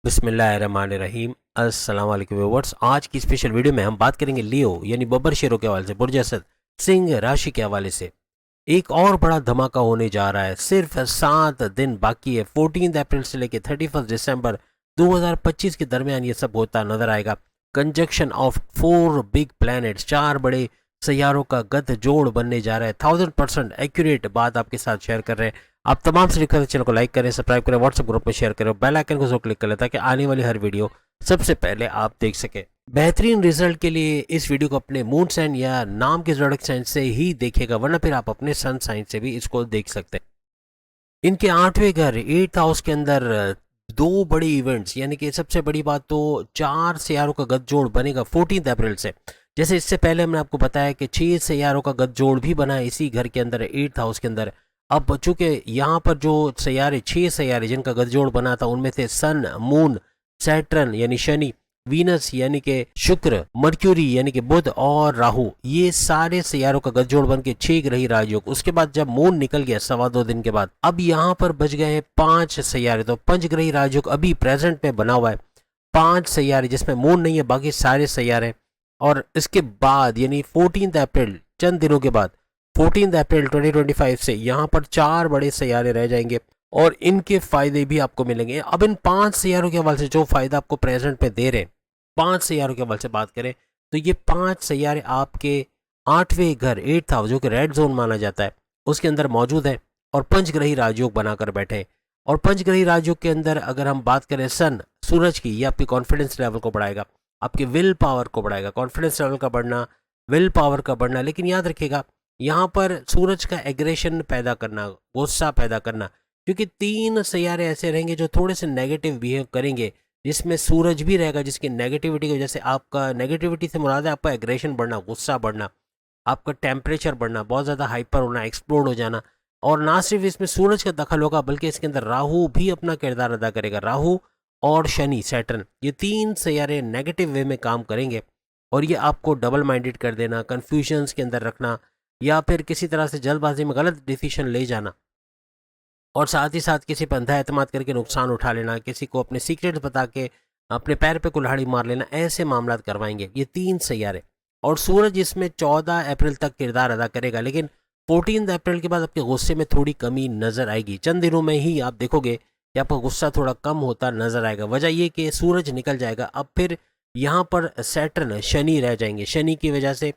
बिस्मिल्लाहिर्रहमानिर्रहीम। अस्सलाम वालेकुम व्यूअर्स। आज की स्पेशल वीडियो में हम बात करेंगे लियो यानी बब्बर शेरों के हवाले से, बुर्ज असद सिंह राशि के हवाले से। एक और बड़ा धमाका होने जा रहा है। सिर्फ 7 दिन बाकी है। 14 अप्रैल से लेकर 31 दिसंबर 2025 के दरमियान ये सब होता नजर आएगा। कंजक्शन ऑफ 4 बिग प्लैनेट्स, 4 बड़े सैयारों का गत जोड़ बनने जा रहा है। 1000% एक्यूरेट बात आपके साथ शेयर कर रहे हैं। आप तमाम से रिक्वेस्ट, चैनल को लाइक करें, सब्सक्राइब करें, व्हाट्सएप ग्रुप में शेयर करें, बेल आइकन को जरूर क्लिक करें ताकि आने वाली हर वीडियो सबसे पहले आप देख सकें। बेहतरीन रिजल्ट के लिए इस वीडियो को अपने मून साइन या नाम के जोड़क साइन से ही देखेगा, वरना फिर आप अपने सन साइन से भी इसको देख सकते हैं। इनके 8वें घर 8th हाउस के अंदर 2 बड़ी इवेंट्स, यानी कि सबसे बड़ी बात तो 4 सैयारों का गठजोड़ बनेगा 14 अप्रैल से। जैसे इससे पहले हमने आपको बताया कि 6 सैयारों का गठजोड़ भी बना है इसी घर के अंदर, 8th हाउस के अंदर। अब चूंकि यहाँ पर जो सैयारे 6 सैयारे जिनका गठजोड़ बना था उनमें थे सन, मून, सैटर्न यानी शनि, वीनस यानी कि शुक्र, मर्क्यूरी यानी कि बुध और राहु, ये सारे सैयारों का गठजोड़ बन के 6 ग्रही राजयोग। उसके बाद जब मून निकल गया 2.25 दिन के बाद, अब यहाँ पर बच गए हैं 5 सैयारे। तो 5 ग्रही राजयोग अभी प्रेजेंट में बना हुआ है। 5 सैयारे जिसमें मून नहीं है, बाकी सारे सैयारे। और इसके बाद यानी 14 अप्रैल, चंद दिनों के बाद 14 अप्रैल 2025 से यहाँ पर 4 बड़े सैयारे रह जाएंगे और इनके फायदे भी आपको मिलेंगे। अब इन 5 सैयारों के हवाले से जो फायदा आपको प्रेजेंट में दे रहे हैं, 5 सैयारों के हवाले से बात करें तो ये 5 सैयारे आपके 8वें घर 8th हाउस जो कि रेड जोन माना जाता है उसके अंदर मौजूद है और पंचग्रही राजयोग बनाकर बैठे हैं। और पंचग्रही राजयोग के अंदर अगर हम बात करें सन, सूरज की, ये आपके कॉन्फिडेंस लेवल को बढ़ाएगा, आपके विल पावर को बढ़ाएगा। कॉन्फिडेंस लेवल का बढ़ना, विल पावर का बढ़ना। लेकिन याद रखिएगा यहाँ पर सूरज का एग्रेशन पैदा करना, गुस्सा पैदा करना, क्योंकि 3 सैयारे ऐसे रहेंगे जो थोड़े से नेगेटिव बिहेव करेंगे, जिसमें सूरज भी रहेगा जिसकी नेगेटिविटी की वजह से आपका, नेगेटिविटी से मुराद है आपका एग्रेशन बढ़ना, गुस्सा बढ़ना, आपका टेम्परेचर बढ़ना, बहुत ज़्यादा हाइपर होना, एक्सप्लोड हो जाना। और ना सिर्फ इसमें सूरज का दखल होगा बल्कि इसके अंदर राहु भी अपना किरदार अदा करेगा। राहु और शनि, सैटर्न, ये 3 सैयारे नेगेटिव वे में काम करेंगे और ये आपको डबल माइंडेड कर देना, कन्फ्यूजन्स के अंदर रखना या फिर किसी तरह से जल्दबाजी में गलत डिसीजन ले जाना और साथ ही साथ किसी पर अंधा एतमाद करके नुकसान उठा लेना, किसी को अपने सीक्रेट्स बता के अपने पैर पे कुल्हाड़ी मार लेना, ऐसे मामला करवाएंगे ये 3 सैयारे। और सूरज इसमें 14 अप्रैल तक किरदार अदा करेगा, लेकिन 14 अप्रैल के बाद आपके गुस्से में थोड़ी कमी नजर आएगी। चंद दिनों में ही आप देखोगे कि आपका गुस्सा थोड़ा कम होता नजर आएगा। वजह ये कि सूरज निकल जाएगा। अब फिर यहाँ पर सैटर्न, शनि रह जाएंगे। शनि की वजह से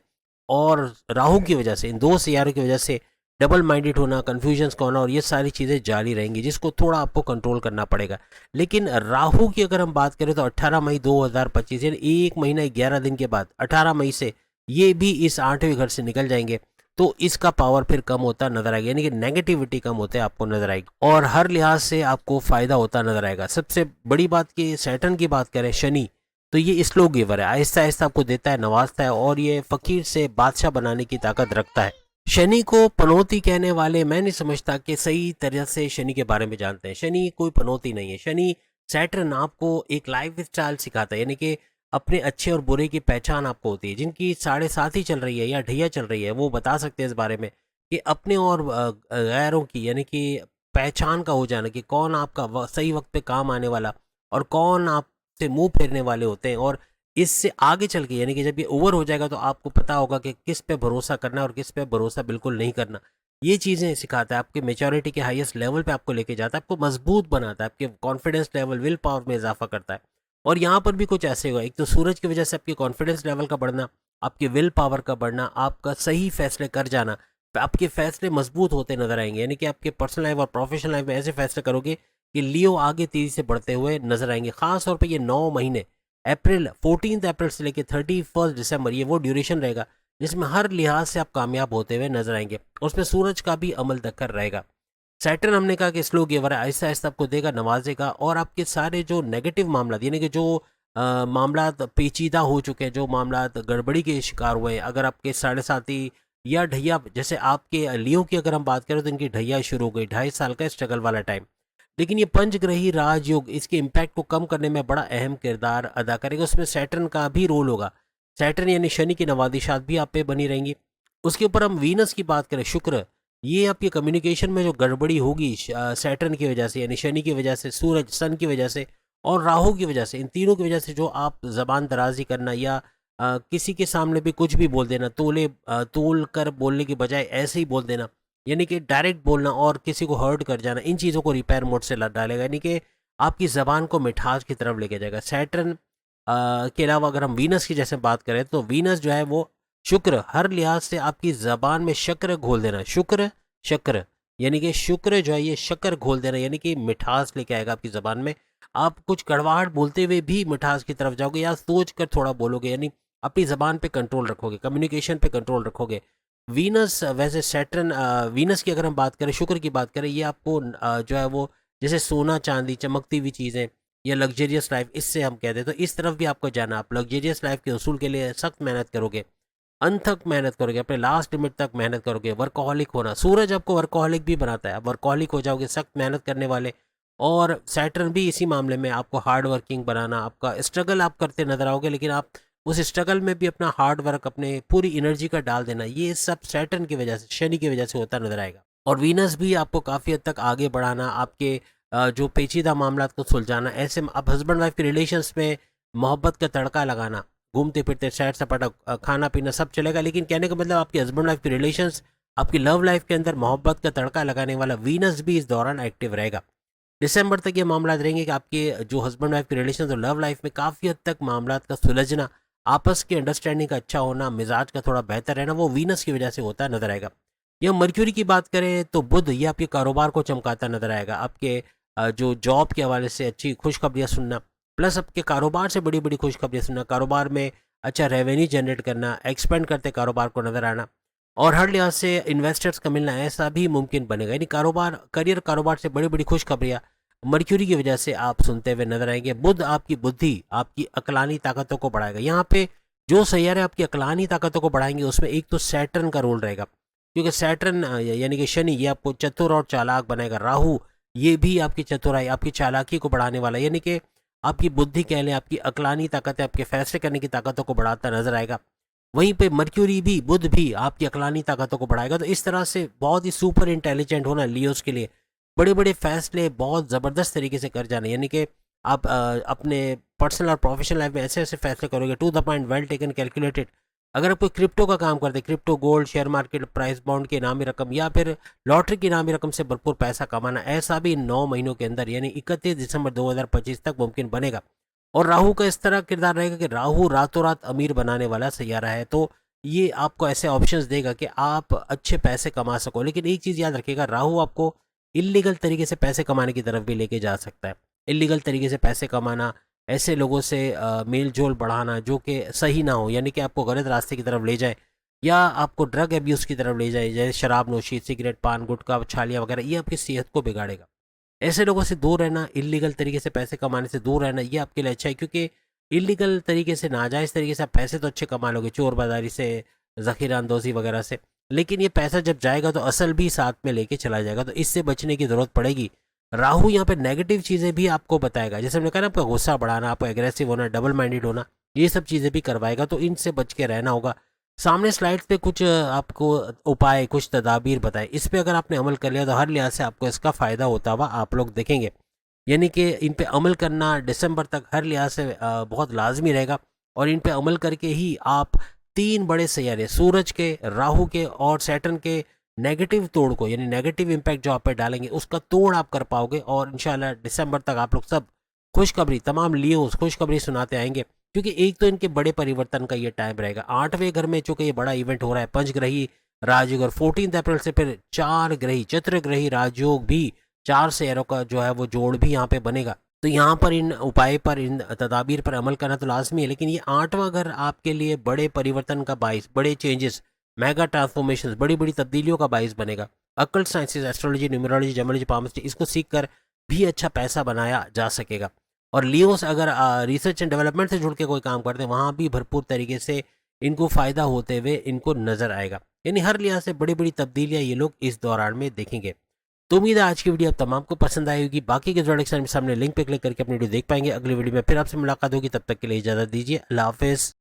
और राहु की वजह से, इन 2 सैयारों की वजह से डबल माइंडेड होना, कन्फ्यूजन्स का होना और ये सारी चीज़ें जारी रहेंगी, जिसको थोड़ा आपको कंट्रोल करना पड़ेगा। लेकिन राहु की अगर हम बात करें तो 18 मई 2025 यानी 1 महीना 11 दिन के बाद 18 मई से ये भी इस 8वें घर से निकल जाएंगे। तो इसका पावर फिर कम होता नजर आएगा, यानी कि नेगेटिविटी कम होते आपको नजर आएगी और हर लिहाज से आपको फायदा होता नजर आएगा। सबसे बड़ी बात कि सैटर्न की बात करें, शनि, तो ये स्लो गिवर है, आहिस्ता आहिस्ता आपको देता है, नवाजता है और ये फकीर से बादशाह बनाने की ताकत रखता है। शनि को पनौती कहने वाले मैं नहीं समझता कि सही तरह से शनि के बारे में जानते हैं। शनि कोई पनौती नहीं है। शनि, सैटर्न आपको एक लाइफ स्टाइल सिखाता है, यानी कि अपने अच्छे और बुरे की पहचान आपको होती है। जिनकी 7.5 ही चल रही है या ढैया चल रही है वो बता सकते हैं इस बारे में कि अपने और गैरों की, यानी कि पहचान का हो जाना कि कौन आपका सही वक्त पे काम आने वाला और कौन आपसे मुंह फेरने वाले होते हैं। और इससे आगे चल के, यानी कि जब ये ओवर हो जाएगा तो आपको पता होगा कि किस पे भरोसा करना है और किस पे भरोसा बिल्कुल नहीं करना। ये चीज़ें सिखाता है, आपके मेच्योरिटी के हाईएस्ट लेवल पे आपको लेके जाता है, आपको मजबूत बनाता है, आपके कॉन्फिडेंस लेवल, विल पावर में इजाफा करता है। और यहाँ पर भी कुछ ऐसे हुआ, एक तो सूरज की वजह से आपके कॉन्फिडेंस लेवल का बढ़ना, आपके विल पावर का बढ़ना, आपका सही फैसले कर जाना, आपके फैसले मजबूत होते नजर आएंगे। यानी कि आपके पर्सनल लाइफ और प्रोफेशनल लाइफ में ऐसे फैसले करोगे कि लियो आगे तेजी से बढ़ते हुए नजर आएंगे। खास तौर पर ये 9 महीने, अप्रैल 14 अप्रैल से लेकर 31 दिसंबर, ये वो ड्यूरेशन रहेगा जिसमें हर लिहाज से आप कामयाब होते हुए नजर आएंगे। उसमें सूरज का भी अमल दखल रहेगा। सैटर्न हमने कहा कि स्लो गिवर है, आहिस्ता आहिस्ता आपको देगा, नवाजेगा और आपके सारे जो नेगेटिव मामला, यानी कि जो मामला पेचीदा हो चुके हैं, जो मामला गड़बड़ी के शिकार हुए हैं, अगर आपके 7.5 या ढैया, जैसे आपके लियो की अगर हम बात करें तो इनकी ढैया शुरू हो गई, 2.5 साल का स्ट्रगल वाला टाइम। लेकिन ये पंचग्रही राजयोग इसके इम्पैक्ट को कम करने में बड़ा अहम किरदार अदा करेगा। उसमें सैटर्न का भी रोल होगा। सैटर्न यानी शनि की नवादिशात भी आप पे बनी रहेंगी। उसके ऊपर हम वीनस की बात करें, शुक्र, ये आपके कम्युनिकेशन में जो गड़बड़ी होगी सैटर्न की वजह से, यानी शनि की वजह से, सूरज, सन की वजह से, और राहु की वजह से, इन तीनों की वजह से जो आप ज़बान दराज़ी करना या किसी के सामने भी कुछ भी बोल देना, तोल कर बोलने की बजाय ऐसे ही बोल देना, यानी कि डायरेक्ट बोलना और किसी को हर्ट कर जाना, इन चीज़ों को रिपेयर मोड से ला डालेगा, यानी कि आपकी ज़बान को मिठास की तरफ लेके जाएगा। सैटर्न के अलावा अगर हम वीनस की जैसे बात करें तो वीनस जो है वो शुक्र, हर लिहाज से आपकी ज़बान में शक्र घोल देना, शक्र यानी कि शुक्र जो है ये शक्कर घोल देना, यानी कि मिठास लेके आएगा आपकी ज़बान में। आप कुछ कड़वाहट बोलते हुए भी मिठास की तरफ जाओगे या सोच कर थोड़ा बोलोगे, यानी अपनी ज़बान पे कंट्रोल रखोगे, कम्युनिकेशन पे कंट्रोल रखोगे। वीनस वैसे सैटर्न वीनस की अगर हम बात करें, शुक्र की बात करें, ये आपको जो है वो जैसे सोना चांदी चमकती हुई चीज़ें या लग्जरियस लाइफ, इससे हम कहते हैं, तो इस तरफ भी आपको जाना। आप लग्जरियस लाइफ के उसूल के लिए सख्त मेहनत करोगे, अंत तक मेहनत करोगे, अपने लास्ट लिमिट तक मेहनत करोगे। वर्कोहलिक होना, सूरज आपको वर्कोहलिक भी बनाता है, आप वर्कोहलिक हो जाओगे, सख्त मेहनत करने वाले। और सैटर्न भी इसी मामले में आपको हार्ड वर्किंग बनाना, आपका स्ट्रगल आप करते नजर आओगे, लेकिन आप उस स्ट्रगल में भी अपना हार्ड वर्क, अपने पूरी एनर्जी का डाल देना, ये सब सैटर्न की वजह से, शनि की वजह से होता नजर आएगा। और वीनस भी आपको काफ़ी हद तक आगे बढ़ाना, आपके जो पेचीदा मामला को सुलझाना, ऐसे आप हस्बैंड वाइफ के रिलेशंस में मोहब्बत का तड़का लगाना, घूमते फिरते सैर सपाटा खाना पीना सब चलेगा, लेकिन कहने का मतलब आपके हस्बैंड वाइफ के रिलेशंस, आपकी लव लाइफ के अंदर मोहब्बत का तड़का लगाने वाला वीनस भी इस दौरान एक्टिव रहेगा। दिसंबर तक ये मामला रहेंगे कि आपके जो हस्बैंड वाइफ के रिलेशन और लव लाइफ में काफ़ी हद तक मामला का सुलझना, आपस की अंडरस्टैंडिंग का अच्छा होना, मिजाज का थोड़ा बेहतर रहना, वो वीनस की वजह से होता नजर आएगा। या मर्क्यूरी की बात करें तो बुध, ये आपके कारोबार को चमकाता नजर आएगा, आपके जो जॉब के हवाले से अच्छी खुशखबरियाँ सुनना, प्लस आपके कारोबार से बड़ी बड़ी खुशखबरियाँ सुनना, कारोबार में अच्छा रेवेन्यू जनरेट करना, एक्सपेंड करते कारोबार को नजर आना, और हर लिहाज से इन्वेस्टर्स का मिलना, ऐसा भी मुमकिन बनेगा। यानी कारोबार, करियर, कारोबार से बड़ी बड़ी खुशखबरियाँ मर्क्यूरी की वजह से आप सुनते हुए नजर आएंगे। बुध आपकी बुद्धि, आपकी अकलानी ताकतों को बढ़ाएगा। यहाँ पे जो सैयारे आपकी अकलानी ताकतों को बढ़ाएंगे उसमें एक तो सैटर्न का रोल रहेगा, क्योंकि सैटर्न यानी कि शनि, ये आपको चतुर और चालाक बनाएगा। राहु, ये भी आपकी चतुराई, आपकी चालाकी को बढ़ाने वाला, यानी कि आपकी बुद्धि कह लें, आपकी अकलानी ताकत, आपके फैसले करने की ताकतों को बढ़ाता नजर आएगा। वहीं पे मर्क्यूरी भी, बुध भी आपकी अकलानी ताकतों को बढ़ाएगा। तो इस तरह से बहुत ही सुपर इंटेलिजेंट होना लियोस के लिए, बड़े बड़े फैसले बहुत ज़बरदस्त तरीके से कर जाने, यानी कि आप अपने पर्सनल और प्रोफेशनल लाइफ में ऐसे ऐसे फैसले करोगे, to the point, well taken, calculated. अगर आप कोई क्रिप्टो का काम करते, crypto, gold, share market, prize bond की इनामी रकम या फिर लॉटरी की इनामी रकम से भरपूर पैसा कमाना, ऐसा भी 9 महीनों के अंदर यानी 31 दिसंबर 2025 तक मुमकिन बनेगा। और राहु का इस तरह किरदार रहेगा कि राहु रातों रात अमीर बनाने वाला सैयारा है, तो ये आपको ऐसे ऑप्शंस देगा कि आप अच्छे पैसे कमा सको। लेकिन एक चीज़ याद रखिएगा, राहु आपको इलीगल तरीके से पैसे कमाने की तरफ भी लेके जा सकता है। इलीगल तरीके से पैसे कमाना, ऐसे लोगों से मेल जोल बढ़ाना जो कि सही ना हो, यानी कि आपको गलत रास्ते की तरफ ले जाए या आपको ड्रग एब्यूज़ की तरफ ले जाए, जैसे शराब नोशी, सिगरेट, पान, गुटखा, छालियाँ वगैरह, ये आपकी सेहत को बिगाड़ेगा। ऐसे लोगों से दूर रहना, इलीगल तरीके से पैसे कमाने से दूर रहना, ये आपके लिए अच्छा है, क्योंकि इलीगल तरीके से, नाजायज़ तरीके से आप पैसे तो अच्छे कमा लोगे, चोर बाजारी से, ज़ख़ीरा अंदोज़ी वगैरह से, लेकिन ये पैसा जब जाएगा तो असल भी साथ में लेके चला जाएगा, तो इससे बचने की ज़रूरत पड़ेगी। राहु यहाँ पे नेगेटिव चीज़ें भी आपको बताएगा, जैसे हमने कहा ना, आपका गुस्सा बढ़ाना, आपको एग्रेसिव होना, डबल माइंडेड होना, ये सब चीज़ें भी करवाएगा, तो इनसे बच के रहना होगा। सामने स्लाइड्स पे कुछ आपको उपाय, कुछ तदाबीर बताए, इस पे अगर आपने अमल कर लिया तो हर लिहाज से आपको इसका फ़ायदा होता हुआ आप लोग देखेंगे। यानी कि इन पे अमल करना दिसंबर तक हर लिहाज से बहुत लाजमी रहेगा, और इन पे अमल करके ही आप 3 बड़े सैयारे, सूरज के, राहु के और सैटर्न के नेगेटिव तोड़ को, यानी नेगेटिव इम्पैक्ट जो आप पे डालेंगे उसका तोड़ आप कर पाओगे, और इंशाल्लाह दिसंबर तक आप लोग सब खुशखबरी, तमाम लियोस खुशखबरी सुनाते आएंगे। क्योंकि एक तो इनके बड़े परिवर्तन का ये टाइम रहेगा, 8वें घर में चूंकि ये बड़ा इवेंट हो रहा है, पंचग्रही राजयोग, और 14 अप्रैल से फिर 4 ग्रही चतुर्ग्रही राजयोग भी, 4 सैयारों का जो है वो जोड़ भी यहाँ पे बनेगा। तो यहाँ पर इन उपाय पर, इन तदाबीर पर अमल करना तो लाजमी है, लेकिन ये 8वां घर आपके लिए बड़े परिवर्तन का बाइस, बड़े चेंजेस, मेगा ट्रांसफॉर्मेशन, बड़ी बड़ी तब्दीलियों का बाइस बनेगा। Occult sciences, astrology, numerology, gemology, palmistry, इसको सीख कर भी अच्छा पैसा बनाया जा सकेगा। और लियोस अगर रिसर्च एंड डेवलपमेंट से जुड़ के कोई काम करते हैं, वहाँ भी भरपूर तरीके से इनको फ़ायदा होते हुए इनको नज़र आएगा। यानी हर लिहाज से बड़ी बड़ी तब्दीलियाँ ये लोग इस दौरान में देखेंगे। तो उम्मीद है आज की वीडियो आप तमाम को पसंद आई होगी। बाकी के प्रोडक्ट्स सामने लिंक पे क्लिक करके अपनी वीडियो देख पाएंगे। अगली वीडियो में फिर आपसे मुलाकात होगी, तब तक के लिए इजाज़त दीजिए। अल्लाह हाफिज़।